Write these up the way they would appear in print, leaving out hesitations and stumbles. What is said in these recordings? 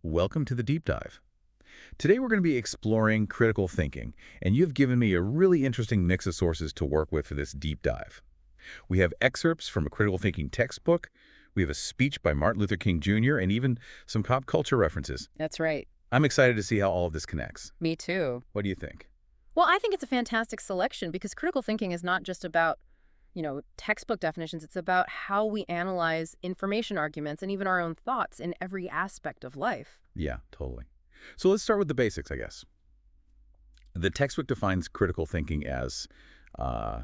Welcome to the deep dive. Today we're going to be exploring critical thinking, and you've given me a really interesting mix of sources to work with for this deep dive. We have excerpts from a critical thinking textbook, we have a speech by Martin Luther King Jr., and even some pop culture references. That's right. I'm excited to see how all of this connects. Me too. What do you think? Well, I think it's a fantastic selection because critical thinking is not just about, textbook definitions. It's about how we analyze information arguments and even our own thoughts in every aspect of life. Yeah, totally. So let's start with the basics, I guess. The textbook defines critical thinking as uh,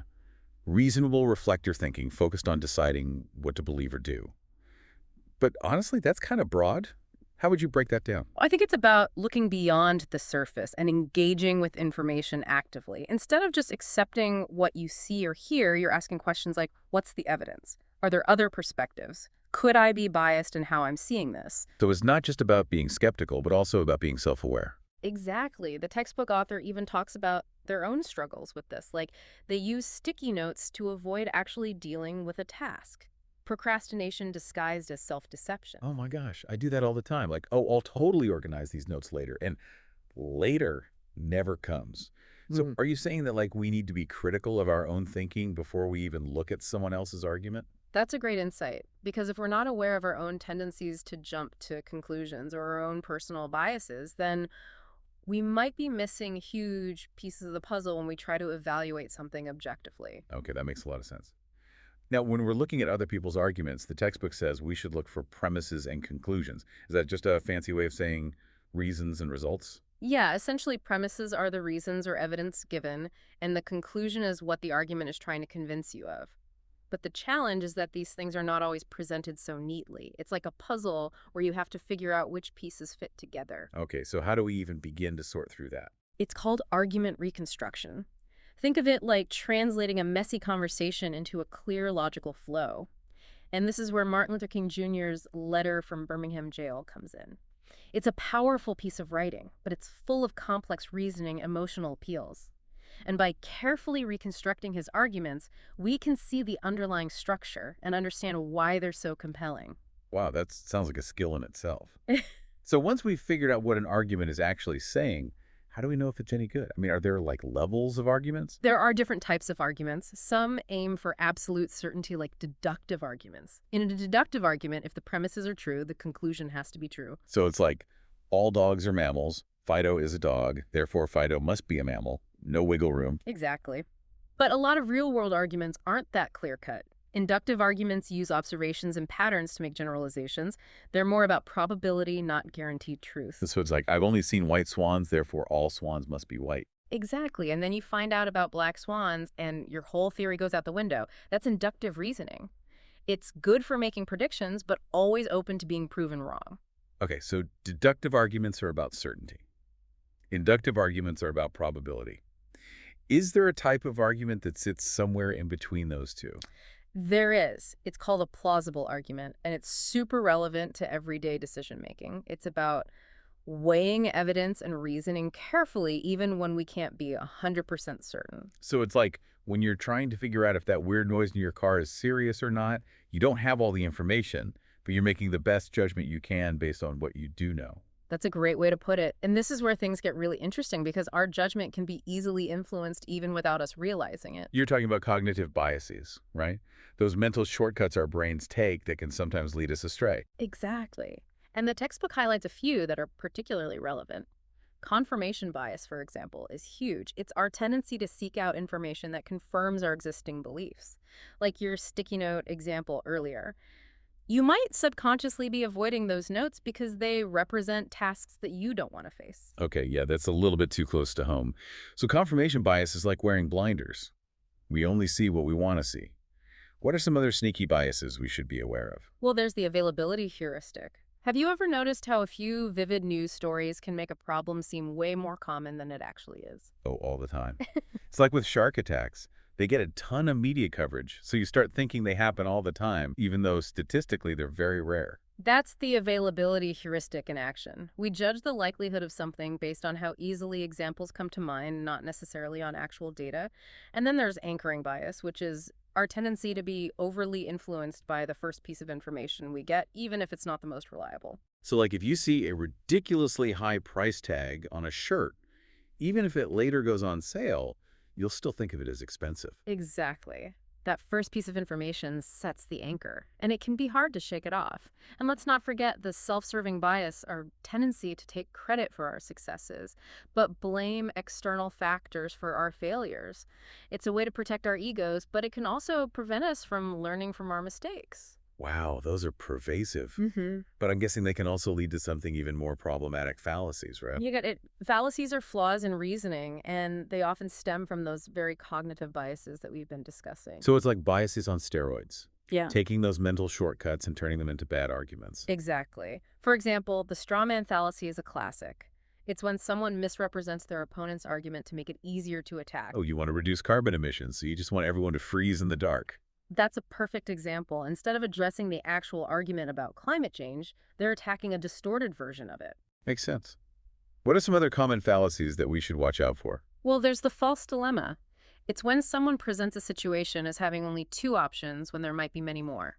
reasonable reflector thinking focused on deciding what to believe or do. But honestly, that's kind of broad. How would you break that down? I think it's about looking beyond the surface and engaging with information actively. Instead of just accepting what you see or hear, you're asking questions like, what's the evidence? Are there other perspectives? Could I be biased in how I'm seeing this? So it's not just about being skeptical, but also about being self-aware. Exactly. The textbook author even talks about their own struggles with this. Like, they use sticky notes to avoid actually dealing with a task. Procrastination disguised as self-deception. Oh my gosh, I do that all the time. Like, oh, I'll totally organize these notes later. And later never comes. So Mm. are you saying that like we need to be critical of our own thinking before we even look at someone else's argument? That's a great insight, because if we're not aware of our own tendencies to jump to conclusions or our own personal biases, then we might be missing huge pieces of the puzzle when we try to evaluate something objectively. Okay, that makes a lot of sense. Now, when we're looking at other people's arguments, the textbook says we should look for premises and conclusions. Is that just a fancy way of saying reasons and results? Yeah, essentially premises are the reasons or evidence given, and the conclusion is what the argument is trying to convince you of. But the challenge is that these things are not always presented so neatly. It's like a puzzle where you have to figure out which pieces fit together. Okay, so how do we even begin to sort through that? It's called argument reconstruction. Think of it like translating a messy conversation into a clear, logical flow. And this is where Martin Luther King Jr.'s letter from Birmingham jail comes in. It's a powerful piece of writing, but it's full of complex reasoning, emotional appeals. And by carefully reconstructing his arguments, we can see the underlying structure and understand why they're so compelling. Wow, that sounds like a skill in itself. So once we've figured out what an argument is actually saying, how do we know if it's any good? I mean, are there like levels of arguments? There are different types of arguments. Some aim for absolute certainty, like deductive arguments. In a deductive argument, if the premises are true, the conclusion has to be true. So it's like all dogs are mammals, Fido is a dog, therefore Fido must be a mammal, no wiggle room. Exactly. But a lot of real-world arguments aren't that clear-cut. Inductive arguments use observations and patterns to make generalizations. They're more about probability, not guaranteed truth. So it's like, I've only seen white swans, therefore all swans must be white. Exactly. And then you find out about black swans and your whole theory goes out the window. That's inductive reasoning. It's good for making predictions, but always open to being proven wrong. Okay, so deductive arguments are about certainty. Inductive arguments are about probability. Is there a type of argument that sits somewhere in between those two? There is. It's called a plausible argument, and it's super relevant to everyday decision making. It's about weighing evidence and reasoning carefully, even when we can't be 100% certain. So it's like when you're trying to figure out if that weird noise in your car is serious or not, you don't have all the information, but you're making the best judgment you can based on what you do know. That's a great way to put it. And this is where things get really interesting because our judgment can be easily influenced even without us realizing it. You're talking about cognitive biases, right? Those mental shortcuts our brains take that can sometimes lead us astray. Exactly. And the textbook highlights a few that are particularly relevant. Confirmation bias, for example, is huge. It's our tendency to seek out information that confirms our existing beliefs. Like your sticky note example earlier. You might subconsciously be avoiding those notes because they represent tasks that you don't want to face. Okay, yeah, that's a little bit too close to home. So confirmation bias is like wearing blinders. We only see what we want to see. What are some other sneaky biases we should be aware of? Well, there's the availability heuristic. Have you ever noticed how a few vivid news stories can make a problem seem way more common than it actually is? Oh, all the time. It's like with shark attacks. They get a ton of media coverage, so you start thinking they happen all the time, even though statistically they're very rare. That's the availability heuristic in action. We judge the likelihood of something based on how easily examples come to mind, not necessarily on actual data. And then there's anchoring bias, which is our tendency to be overly influenced by the first piece of information we get, even if it's not the most reliable. So like if you see a ridiculously high price tag on a shirt, even if it later goes on sale, you'll still think of it as expensive. Exactly. That first piece of information sets the anchor, and it can be hard to shake it off. And let's not forget the self-serving bias, our tendency to take credit for our successes, but blame external factors for our failures. It's a way to protect our egos, but it can also prevent us from learning from our mistakes. Wow, those are pervasive. Mm-hmm. But I'm guessing they can also lead to something even more problematic, fallacies, right? You get it. Fallacies are flaws in reasoning, and they often stem from those very cognitive biases that we've been discussing. So it's like biases on steroids, Yeah. taking those mental shortcuts and turning them into bad arguments. Exactly. For example, the straw man fallacy is a classic. It's when someone misrepresents their opponent's argument to make it easier to attack. Oh, you want to reduce carbon emissions, so you just want everyone to freeze in the dark. That's a perfect example. Instead of addressing the actual argument about climate change, they're attacking a distorted version of it. Makes sense. What are some other common fallacies that we should watch out for? Well, there's the false dilemma. It's when someone presents a situation as having only two options when there might be many more.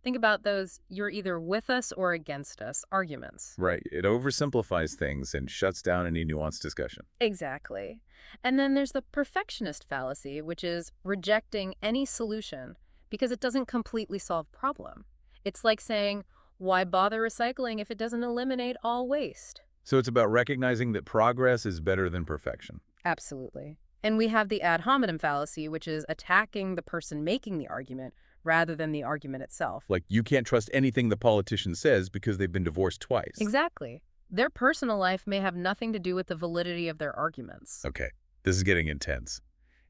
Think about those "you're either with us or against us" arguments. Right. It oversimplifies things and shuts down any nuanced discussion. Exactly. And then there's the perfectionist fallacy, which is rejecting any solution because it doesn't completely solve problem. It's like saying, why bother recycling if it doesn't eliminate all waste? So it's about recognizing that progress is better than perfection. Absolutely. And we have the ad hominem fallacy, which is attacking the person making the argument rather than the argument itself. Like, you can't trust anything the politician says because they've been divorced twice. Exactly. Their personal life may have nothing to do with the validity of their arguments. Okay, this is getting intense.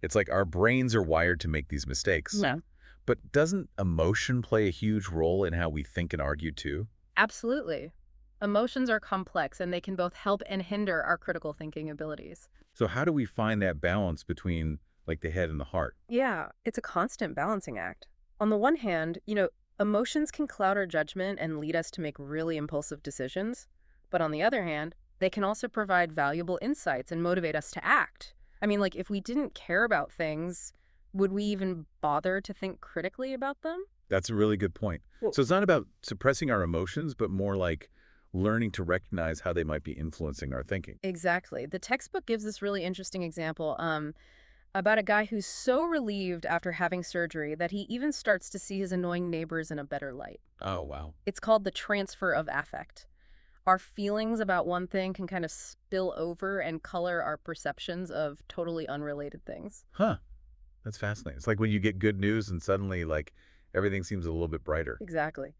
It's like our brains are wired to make these mistakes. No. But doesn't emotion play a huge role in how we think and argue too? Absolutely. Emotions are complex, and they can both help and hinder our critical thinking abilities. So how do we find that balance between like the head and the heart? Yeah, it's a constant balancing act. On the one hand, emotions can cloud our judgment and lead us to make really impulsive decisions. But on the other hand, they can also provide valuable insights and motivate us to act. I mean, like, if we didn't care about things, would we even bother to think critically about them? That's a really good point. Well, So it's not about suppressing our emotions, but more like learning to recognize how they might be influencing our thinking. exactly. The textbook gives this really interesting example about a guy who's so relieved after having surgery that he even starts to see his annoying neighbors in a better light. Oh, wow. It's called the transfer of affect. Our feelings about one thing can kind of spill over and color our perceptions of totally unrelated things. Huh. That's fascinating. It's like when you get good news and suddenly like everything seems a little bit brighter. Exactly.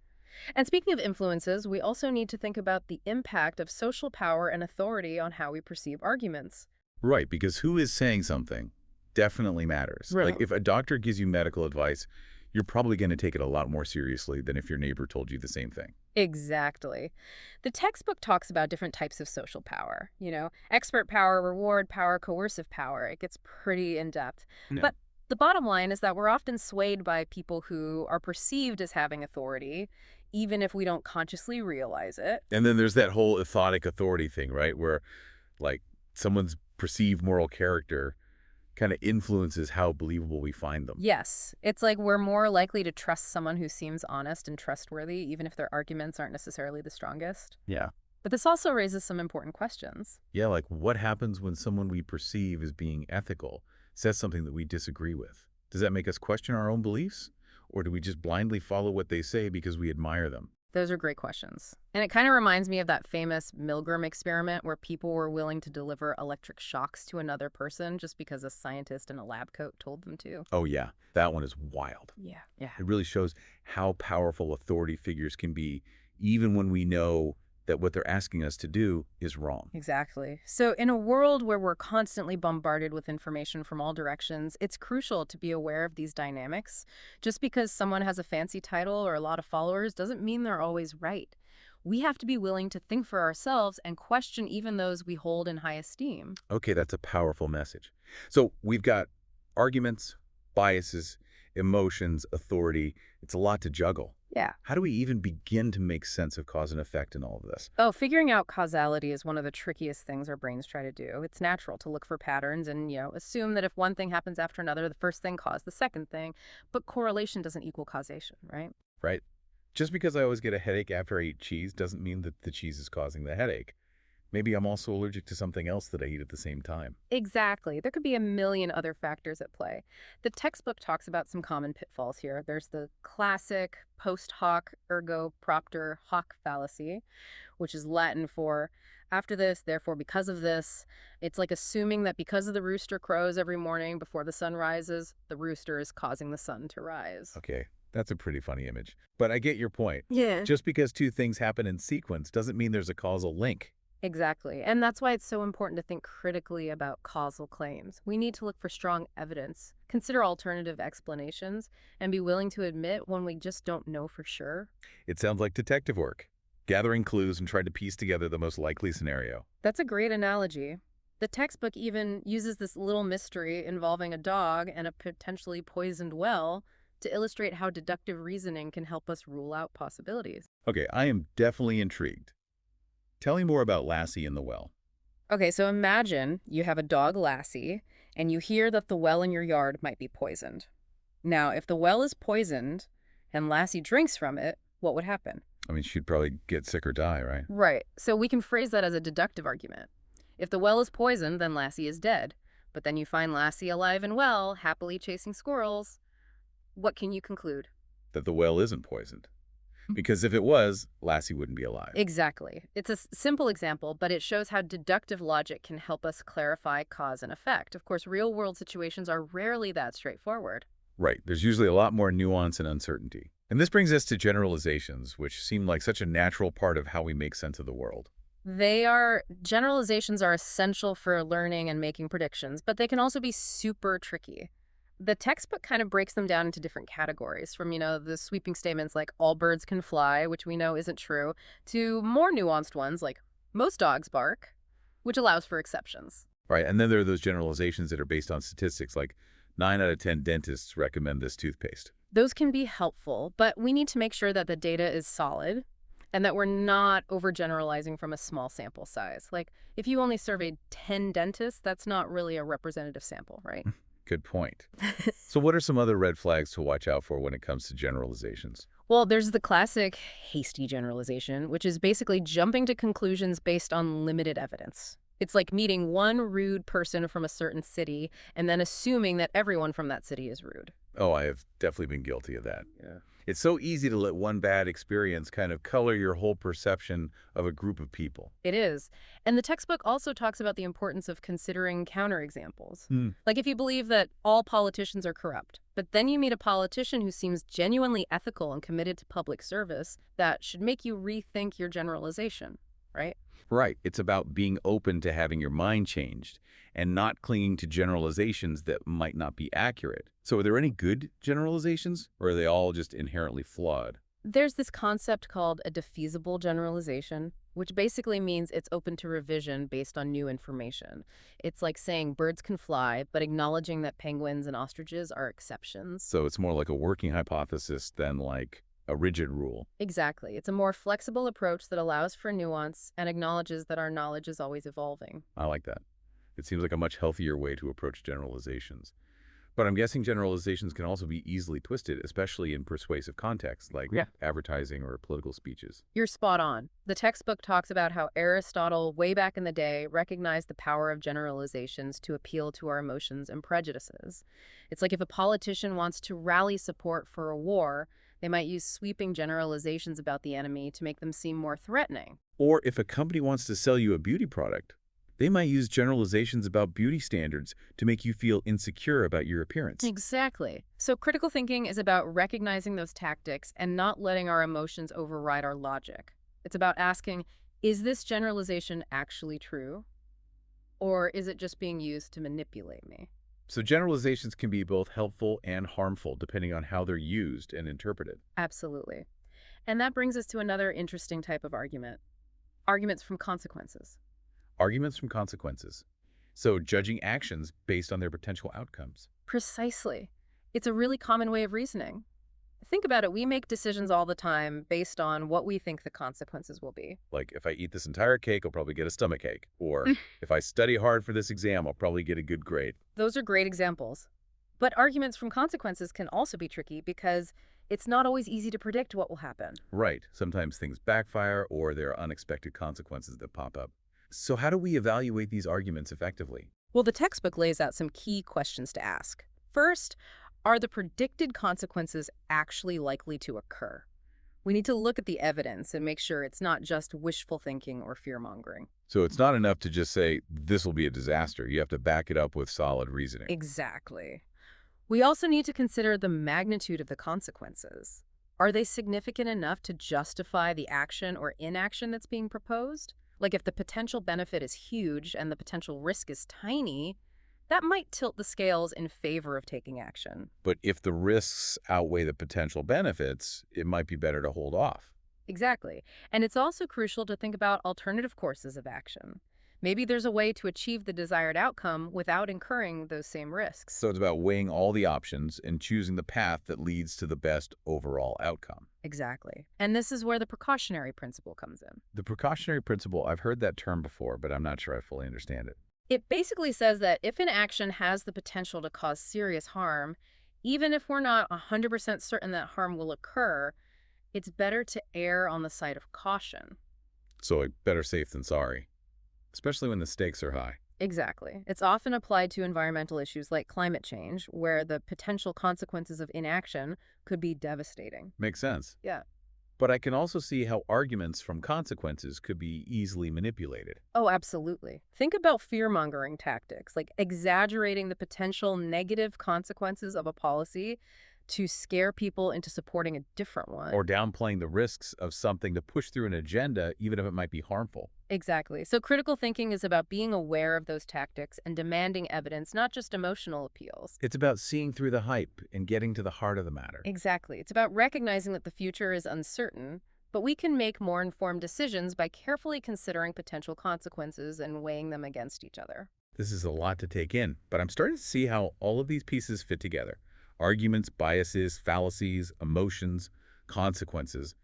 And speaking of influences, we also need to think about the impact of social power and authority on how we perceive arguments. Right, because who is saying something definitely matters. Right. Like if a doctor gives you medical advice, you're probably going to take it a lot more seriously than if your neighbor told you the same thing. Exactly. The textbook talks about different types of social power, expert power, reward power, coercive power. It gets pretty in depth. Yeah. But the bottom line is that we're often swayed by people who are perceived as having authority, even if we don't consciously realize it. And then there's that whole ethodic authority thing, right? Where like someone's perceived moral character kind of influences how believable we find them. Yes, it's like we're more likely to trust someone who seems honest and trustworthy, even if their arguments aren't necessarily the strongest. Yeah. But this also raises some important questions. Yeah, like what happens when someone we perceive as being ethical says something that we disagree with? Does that make us question our own beliefs? Or do we just blindly follow what they say because we admire them? Those are great questions. And it kind of reminds me of that famous Milgram experiment where people were willing to deliver electric shocks to another person just because a scientist in a lab coat told them to. Oh yeah, that one is wild. Yeah. Yeah. It really shows how powerful authority figures can be, even when we know that what they're asking us to do is wrong. Exactly. So in a world where we're constantly bombarded with information from all directions, it's crucial to be aware of these dynamics. Just because someone has a fancy title or a lot of followers doesn't mean they're always right. We have to be willing to think for ourselves and question even those we hold in high esteem. Okay, that's a powerful message. So we've got arguments, biases, emotions, authority. It's a lot to juggle. Yeah. How do we even begin to make sense of cause and effect in all of this? Oh, figuring out causality is one of the trickiest things our brains try to do. It's natural to look for patterns and, assume that if one thing happens after another, the first thing caused the second thing. But correlation doesn't equal causation, right? Right? Just because I always get a headache after I eat cheese doesn't mean that the cheese is causing the headache. Maybe I'm also allergic to something else that I eat at the same time. Exactly. There could be a million other factors at play. The textbook talks about some common pitfalls here. There's the classic post hoc ergo propter hoc fallacy, which is Latin for after this, therefore because of this. It's like assuming that because the rooster crows every morning before the sun rises, the rooster is causing the sun to rise. Okay, that's a pretty funny image. But I get your point. Yeah. Just because two things happen in sequence doesn't mean there's a causal link. Exactly. And that's why it's so important to think critically about causal claims. We need to look for strong evidence, consider alternative explanations, and be willing to admit when we just don't know for sure. It sounds like detective work, gathering clues and trying to piece together the most likely scenario. That's a great analogy. The textbook even uses this little mystery involving a dog and a potentially poisoned well to illustrate how deductive reasoning can help us rule out possibilities. Okay, I am definitely intrigued. Tell me more about Lassie in the well. Okay, so imagine you have a dog, Lassie, and you hear that the well in your yard might be poisoned. Now, if the well is poisoned and Lassie drinks from it, what would happen? I mean, she'd probably get sick or die, right? Right. So we can phrase that as a deductive argument. If the well is poisoned, then Lassie is dead. But then you find Lassie alive and well, happily chasing squirrels. What can you conclude? That the well isn't poisoned. Because if it was, Lassie wouldn't be alive. Exactly. It's a simple example, but it shows how deductive logic can help us clarify cause and effect. Of course, real world situations are rarely that straightforward. Right, there's usually a lot more nuance and uncertainty. And this brings us to generalizations, which seem like such a natural part of how we make sense of the world. Generalizations are essential for learning and making predictions, but they can also be super tricky. The textbook kind of breaks them down into different categories from, the sweeping statements like all birds can fly, which we know isn't true, to more nuanced ones like most dogs bark, which allows for exceptions. Right, and then there are those generalizations that are based on statistics, like 9 out of 10 dentists recommend this toothpaste. Those can be helpful, but we need to make sure that the data is solid and that we're not overgeneralizing from a small sample size. Like, if you only surveyed 10 dentists, that's not really a representative sample, right? Good point. So what are some other red flags to watch out for when it comes to generalizations? Well, there's the classic hasty generalization, which is basically jumping to conclusions based on limited evidence. It's like meeting one rude person from a certain city and then assuming that everyone from that city is rude. Oh, I have definitely been guilty of that. Yeah. It's so easy to let one bad experience kind of color your whole perception of a group of people. It is. And the textbook also talks about the importance of considering counterexamples. Hmm. Like if you believe that all politicians are corrupt, but then you meet a politician who seems genuinely ethical and committed to public service, that should make you rethink your generalization, right? Right. It's about being open to having your mind changed and not clinging to generalizations that might not be accurate. So are there any good generalizations, or are they all just inherently flawed? There's this concept called a defeasible generalization, which basically means it's open to revision based on new information. It's like saying birds can fly, but acknowledging that penguins and ostriches are exceptions. So it's more like a working hypothesis than like a rigid rule. Exactly. It's a more flexible approach that allows for nuance and acknowledges that our knowledge is always evolving. I like that. It seems like a much healthier way to approach generalizations. But I'm guessing generalizations can also be easily twisted, especially in persuasive contexts like advertising or political speeches. You're spot on. The textbook talks about how Aristotle, way back in the day, recognized the power of generalizations to appeal to our emotions and prejudices. It's like if a politician wants to rally support for a war, they might use sweeping generalizations about the enemy to make them seem more threatening. Or if a company wants to sell you a beauty product, they might use generalizations about beauty standards to make you feel insecure about your appearance. Exactly. So critical thinking is about recognizing those tactics and not letting our emotions override our logic. It's about asking, is this generalization actually true? Or is it just being used to manipulate me? So generalizations can be both helpful and harmful depending on how they're used and interpreted. Absolutely. And that brings us to another interesting type of argument, arguments from consequences. Arguments from consequences. So judging actions based on their potential outcomes. Precisely. It's a really common way of reasoning. Think about it. We make decisions all the time based on what we think the consequences will be. Like, if I eat this entire cake, I'll probably get a stomach ache. Or if I study hard for this exam, I'll probably get a good grade. Those are great examples. But arguments from consequences can also be tricky because it's not always easy to predict what will happen. Right. Sometimes things backfire or there are unexpected consequences that pop up. So how do we evaluate these arguments effectively? Well, the textbook lays out some key questions to ask. First, are the predicted consequences actually likely to occur? We need to look at the evidence and make sure it's not just wishful thinking or fear-mongering. So it's not enough to just say, this will be a disaster. You have to back it up with solid reasoning. Exactly. We also need to consider the magnitude of the consequences. Are they significant enough to justify the action or inaction that's being proposed? Like if the potential benefit is huge and the potential risk is tiny, that might tilt the scales in favor of taking action. But if the risks outweigh the potential benefits, it might be better to hold off. Exactly. And it's also crucial to think about alternative courses of action. Maybe there's a way to achieve the desired outcome without incurring those same risks. So it's about weighing all the options and choosing the path that leads to the best overall outcome. Exactly. And this is where the precautionary principle comes in. The precautionary principle, I've heard that term before, but I'm not sure I fully understand it. It basically says that if an action has the potential to cause serious harm, even if we're not 100% certain that harm will occur, it's better to err on the side of caution. So like, better safe than sorry, especially when the stakes are high. Exactly. It's often applied to environmental issues like climate change, where the potential consequences of inaction could be devastating. Makes sense. Yeah. But I can also see how arguments from consequences could be easily manipulated. Oh, absolutely. Think about fear-mongering tactics, like exaggerating the potential negative consequences of a policy to scare people into supporting a different Or one. downplaying the risks of something to push through an agenda, even if it might be harmful. Exactly. So critical thinking is about being aware of those tactics and demanding evidence, not just emotional appeals. It's about seeing through the hype and getting to the heart of the matter. Exactly. It's about recognizing that the future is uncertain, but we can make more informed decisions by carefully considering potential consequences and weighing them against each other. This is a lot to take in, but I'm starting to see how all of these pieces fit together. Arguments, biases, fallacies, emotions, consequences.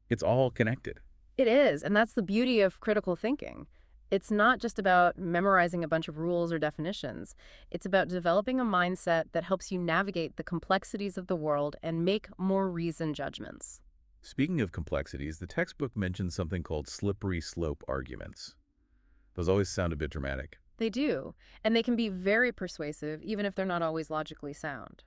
It's all connected. It is, and that's the beauty of critical thinking. It's not just about memorizing a bunch of rules or definitions. It's about developing a mindset that helps you navigate the complexities of the world and make more reasoned judgments. Speaking of complexities, the textbook mentions something called slippery slope arguments. Those always sound a bit dramatic. They do, and they can be very persuasive even if they're not always logically sound.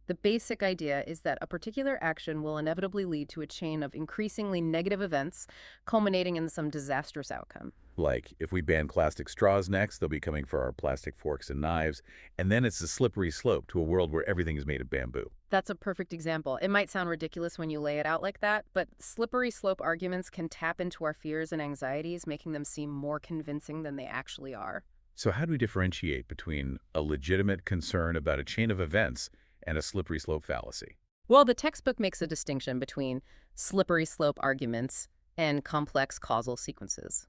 The basic idea is that a particular action will inevitably lead to a chain of increasingly negative events, culminating in some disastrous outcome. Like, if we ban plastic straws next, they'll be coming for our plastic forks and knives, and then it's a slippery slope to a world where everything is made of bamboo. That's a perfect example. It might sound ridiculous when you lay it out like that, but slippery slope arguments can tap into our fears and anxieties, making them seem more convincing than they actually are. So how do we differentiate between a legitimate concern about a chain of events and a slippery slope fallacy? Well, the textbook makes a distinction between slippery slope arguments and complex causal sequences.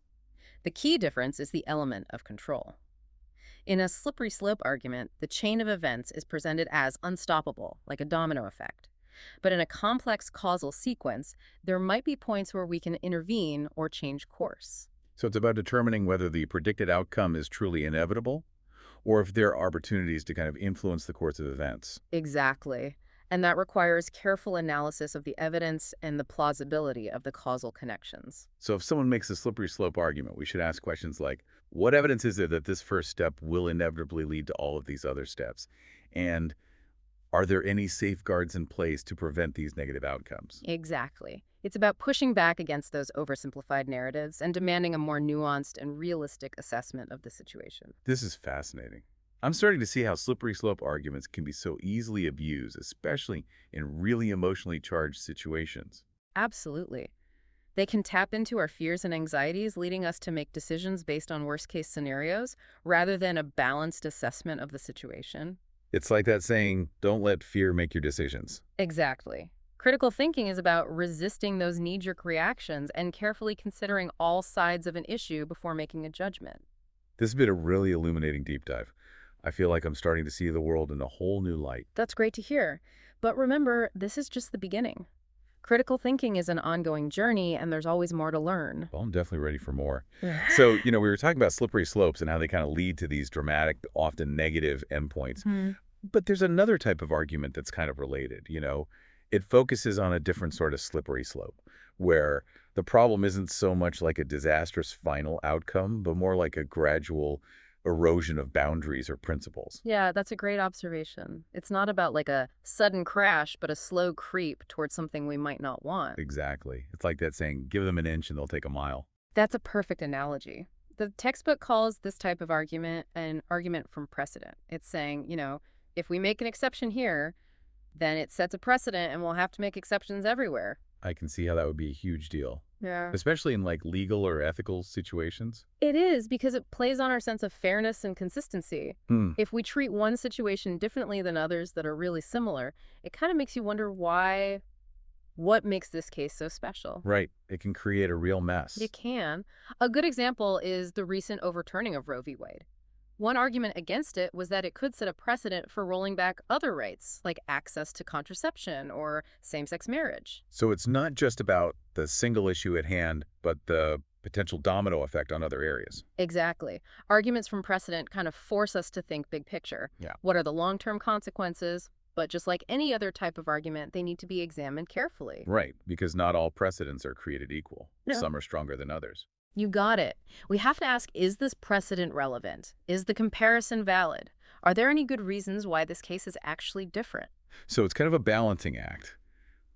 The key difference is the element of control. In a slippery slope argument, the chain of events is presented as unstoppable, like a domino effect. But in a complex causal sequence, there might be points where we can intervene or change course. So it's about determining whether the predicted outcome is truly inevitable or if there are opportunities to kind of influence the course of events. Exactly. And that requires careful analysis of the evidence and the plausibility of the causal connections. So if someone makes a slippery slope argument, we should ask questions like, what evidence is there that this first step will inevitably lead to all of these other steps? And are there any safeguards in place to prevent these negative outcomes? Exactly. It's about pushing back against those oversimplified narratives and demanding a more nuanced and realistic assessment of the situation. This is fascinating. I'm starting to see how slippery slope arguments can be so easily abused, especially in really emotionally charged situations. Absolutely. They can tap into our fears and anxieties, leading us to make decisions based on worst-case scenarios rather than a balanced assessment of the situation. It's like that saying, don't let fear make your decisions. Exactly. Critical thinking is about resisting those knee-jerk reactions and carefully considering all sides of an issue before making a judgment. This has been a really illuminating deep dive. I feel like I'm starting to see the world in a whole new light. That's great to hear. But remember, this is just the beginning. Critical thinking is an ongoing journey, and there's always more to learn. Well, I'm definitely ready for more. So, we were talking about slippery slopes and how they kind of lead to these dramatic, often negative endpoints. Hmm. But there's another type of argument that's kind of related. It focuses on a different sort of slippery slope, where the problem isn't so much like a disastrous final outcome, but more like a gradual erosion of boundaries or principles. Yeah, that's a great observation. It's not about like a sudden crash, but a slow creep towards something we might not want. Exactly. It's like that saying, give them an inch and they'll take a mile. That's a perfect analogy. The textbook calls this type of argument an argument from precedent. It's saying, if we make an exception here, then it sets a precedent and we'll have to make exceptions everywhere. I can see how that would be a huge deal, Yeah. especially in like legal or ethical situations. It is because it plays on our sense of fairness and consistency. Hmm. If we treat one situation differently than others that are really similar, it kind of makes you wonder what makes this case so special. Right. It can create a real You mess. can. A good example is the recent overturning of Roe v. Wade. One argument against it was that it could set a precedent for rolling back other rights, like access to contraception or same-sex marriage. So it's not just about the single issue at hand, but the potential domino effect on other areas. Exactly. Arguments from precedent kind of force us to think big picture. Yeah. What are the long-term consequences? But just like any other type of argument, they need to be examined carefully. Right, because not all precedents are created equal. No. Some are stronger than others. You got it. We have to ask, is this precedent relevant? Is the comparison valid? Are there any good reasons why this case is actually different? So it's kind of a balancing act,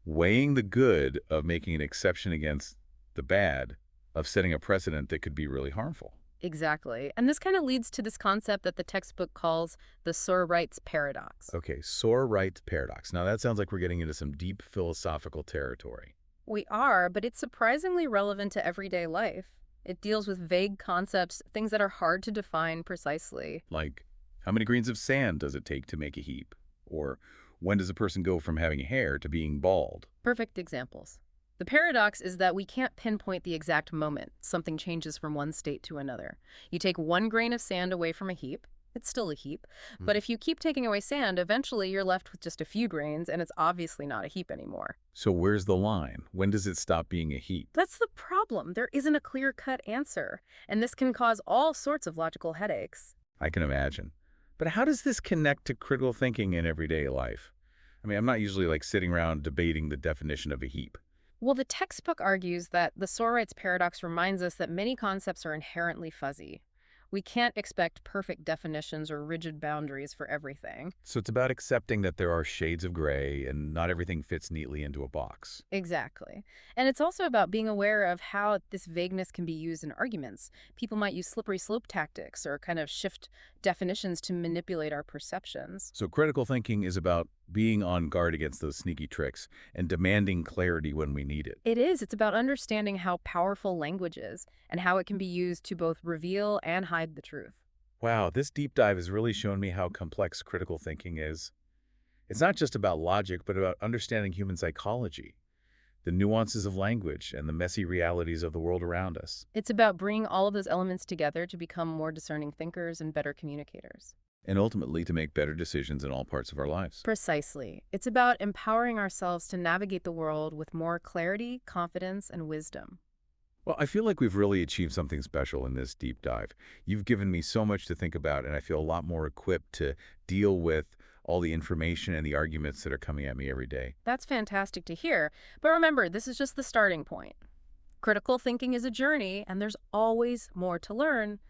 weighing the good of making an exception against the bad of setting a precedent that could be really harmful. Exactly. And this kind of leads to this concept that the textbook calls the Sore-Rights paradox. Okay, sore right paradox. Now that sounds like we're getting into some deep philosophical territory. We are, but it's surprisingly relevant to everyday life. It deals with vague concepts, things that are hard to define precisely. Like, how many grains of sand does it take to make a heap? Or when does a person go from having hair to being bald? Perfect examples. The paradox is that we can't pinpoint the exact moment something changes from one state to another. You take one grain of sand away from a heap, it's still a heap. But if you keep taking away sand, eventually you're left with just a few grains, and it's obviously not a heap anymore. So where's the line? When does it stop being a heap? That's the problem. There isn't a clear-cut answer, and this can cause all sorts of logical headaches. I can imagine. But how does this connect to critical thinking in everyday life? I mean, I'm not usually like sitting around debating the definition of a heap. Well, the textbook argues that the Sore-Rights paradox reminds us that many concepts are inherently fuzzy. We can't expect perfect definitions or rigid boundaries for everything. So it's about accepting that there are shades of gray and not everything fits neatly into a box. Exactly. And it's also about being aware of how this vagueness can be used in arguments. People might use slippery slope tactics or kind of shift definitions to manipulate our perceptions. So critical thinking is about being on guard against those sneaky tricks and demanding clarity when we need it. It is. It's about understanding how powerful language is and how it can be used to both reveal and hide the truth. Wow, this deep dive has really shown me how complex critical thinking is. It's not just about logic, but about understanding human psychology, the nuances of language, and the messy realities of the world around us. It's about bringing all of those elements together to become more discerning thinkers and better communicators. And ultimately to make better decisions in all parts of our lives. Precisely. It's about empowering ourselves to navigate the world with more clarity, confidence, and wisdom. Well, I feel like we've really achieved something special in this deep dive. You've given me so much to think about, and I feel a lot more equipped to deal with all the information and the arguments that are coming at me every day. That's fantastic to hear. But remember, this is just the starting point. Critical thinking is a journey, and there's always more to learn.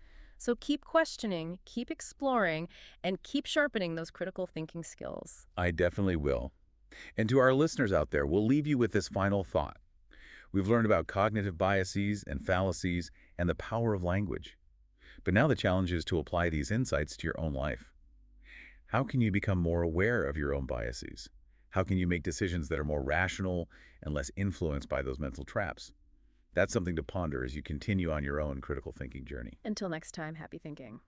So keep questioning, keep exploring, and keep sharpening those critical thinking skills. I definitely will. And to our listeners out there, we'll leave you with this final thought. We've learned about cognitive biases and fallacies and the power of language. But now the challenge is to apply these insights to your own life. How can you become more aware of your own biases? How can you make decisions that are more rational and less influenced by those mental traps? That's something to ponder as you continue on your own critical thinking journey. Until next time, happy thinking.